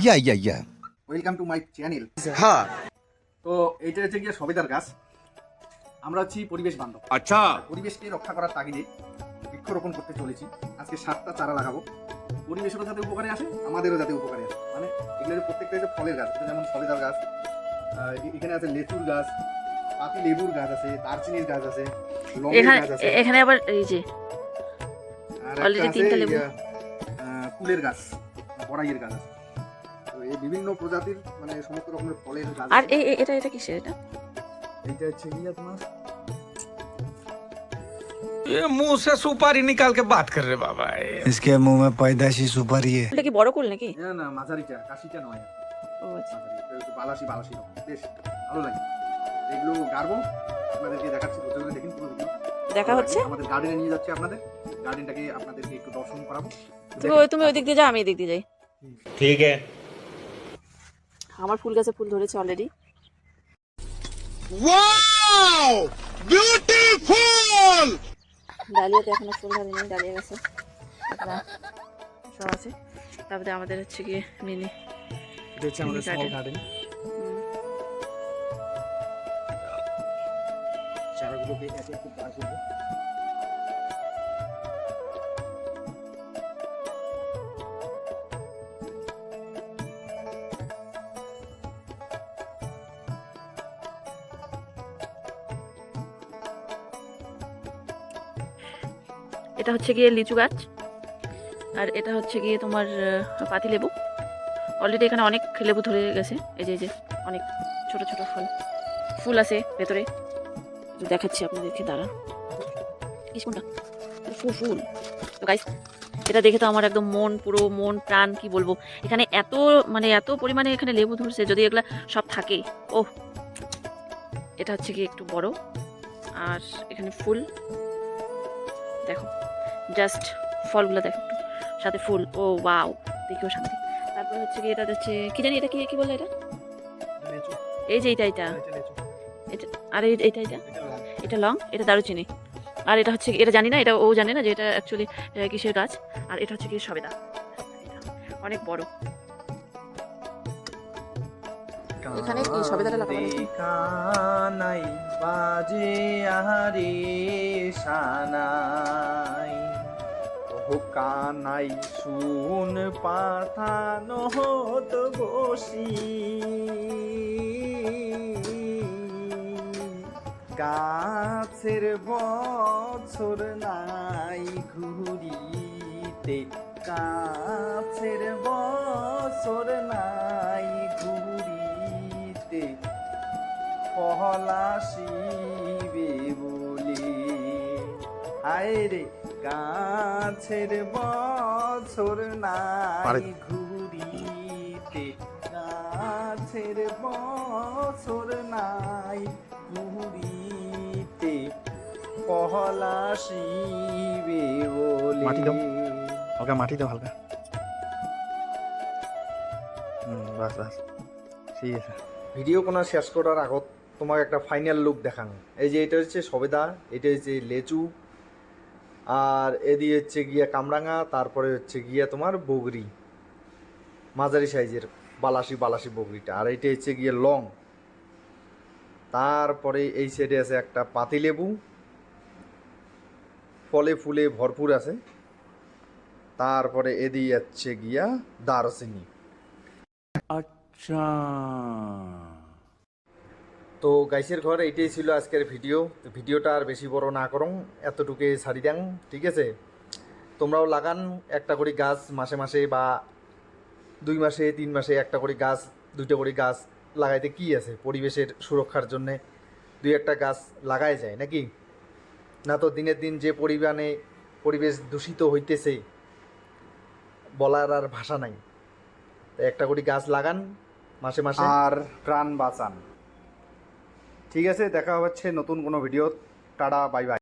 Yeah welcome to my channel. হ্যাঁ তো এইটা হচ্ছে গিয়ে সবেদার গাছ। আমরা হচ্ছি পরিবেশ বান্ধব। আচ্ছা পরিবেশকে রক্ষা করার তাগিদে বৃক্ষরোপণ করতে চলেছি। আজকে 7টা চারা লাগাবো। পরিবেশেরও যাতে উপকারে আসে, আমাদেরও যাতে উপকারে আসে। মানে এগুলো প্রত্যেকটা হচ্ছে ফলের গাছ। যেমন সবেদার গাছ, এখানে আছে লেচুর গাছ, পাতি লেবুর গাছ আছে, দারচিনির গাছ আছে, লঙ্গের গাছ আছে। এখানে আবার এই যে আর অলরেডি একটা আছে 3টা লেবু। কুলের গাছ, বড়াইয়ের গাছ আছে। তো এই বিভিন্ন প্রজাতির মানে সমস্ত রকমের ফলের গাছ আর আছে। এটা কিসের এটা? এইটা হচ্ছে গিয়ে তোমার ये मुंह से सुपारी निकाल के बात कर रहे बाबा ये। इसके मुंह में पैदाशी सुपारी है। এটা কি বড় কুল নাকি? না মাঝারিটা, কাশিটা নয়। ও আচ্ছা। মাঝারি, একটু বালাসি রকম, বেশ ভালো লাগে। এগুলো গাড়বো, আপনাদেরকে দেখাচ্ছি। প্রত্যেকটা দেখেন পুরো ভিডিও দেখা হচ্ছে। আমাদের গার্ডেনে নিয়ে যাচ্ছি আপনাদের। গার্ডেনটাকে আপনাদেরকে একটু দর্শন করাবো। তুমি ওই দিক দিয়ে যাও, আমি এই দিক দিয়ে যাই। ठीक है আমার ফুল গাছে ফুল ধরেছে অলরেডি। Wow beautiful. ডালিয়াতে এখনো ফুল ধরেনি, ডালিয়া গাছে সব আছে। তারপরে আমাদের হচ্ছে গিয়ে মিনি, এটা হচ্ছে আমাদের স্মল গার্ডেন। চারাগুলোকে একে একে বার করবো। এটা হচ্ছে গিয়ে লিচু গাছ, আর এটা হচ্ছে গিয়ে তোমার পাতি লেবু। অলরেডি এখানে অনেক লেবু ধরে গেছে। এই যে অনেক ছোট ছোট ফুল আছে ভেতরে। দেখাচ্ছি আপনাদেরকে, দাঁড়া। কোনটা ফুল তো গাইস, এটা দেখে তো আমার একদম পুরো মন প্রাণ কি বলবো। এখানে এত পরিমাণে এখানে লেবু ধরছে, যদি এগুলা সব থাকে। ওহ, এটা হচ্ছে কি একটু বড়, আর এখানে ফুল দেখো, জাস্ট ফলগুলো দেখো একটু, সাথে ফুল। ও ওয়াও, দেখেও শান্তি। তারপর হচ্ছে কি এটা হচ্ছে কি জানি, এটা কি বলে এটা? এই যে এটা আর এটা এটা লং, এটা দারুচিনি। আর এটা হচ্ছে, এটা জানি না, এটা ও জানে না যে এটা অ্যাকচুয়ালি কিসের গাছ। আর এটা হচ্ছে কি সবেদা, অনেক বড়। এখানে কি সবেদাটা লাগানো হয়েছে? কানাই বাজে আহারে সানাই, ও কানাই শুন পাঠানো হত বসি, গাছের বছর নাই ঘুরিতে, গাছের বছর নাই ঘুরিতে, পলাশিবে বলে। হায় রে, গাছের বছর নাই ঘুরিতে, গাছের বছর নাই ঘুরিতে, পলাশিবে বলে। মাটি দাও হালকা, মাটি দাও হালকা। বাস ঠিক আছে। ভিডিও কোনো শেষ করার আগত তোমাকে একটা ফাইনাল লুক দেখানো। এই যে এটা হচ্ছে সবেদা, এটা হচ্ছে লেচু, আর এদিকে হচ্ছে গিয়া কামরাঙা, তারপরে হচ্ছে গিয়া তোমার বগরি, মাঝারি সাইজের বালাসি বগরিটা, আর এটা হচ্ছে গিয়ে লং। তারপরে এই সাইডে আছে একটা পাতিলেবু, ফলে ফুলে ভরপুর আছে। তারপরে এদিকে হচ্ছে গিয়া দারচিনি। अच्छा তো গাইসের ঘর এইটাই ছিল আজকের ভিডিও। তো ভিডিওটা আর বেশি বড় না করুন, এতটুকু ছাড়ি দেন, ঠিক আছে? তোমরাও লাগান একটা করে গাছ, মাসে মাসে বা 2 মাসে 3 মাসে একটা করে গাছ, 2টা করে গাছ লাগাইতে কি আছে? পরিবেশের সুরক্ষার জন্যে 2-1টা গাছ লাগাই যায় নাকি? না তো দিনের দিন যে পরিমাণে পরিবেশ দূষিত হইতেছে, বলার আর ভাষা নাই। তো একটা করে গাছ লাগান মাসে মাসে, আর প্রাণ বাঁচান। ঠিক আছে, দেখা হচ্ছে নতুন কোনো ভিডিও। Tata, bye bye.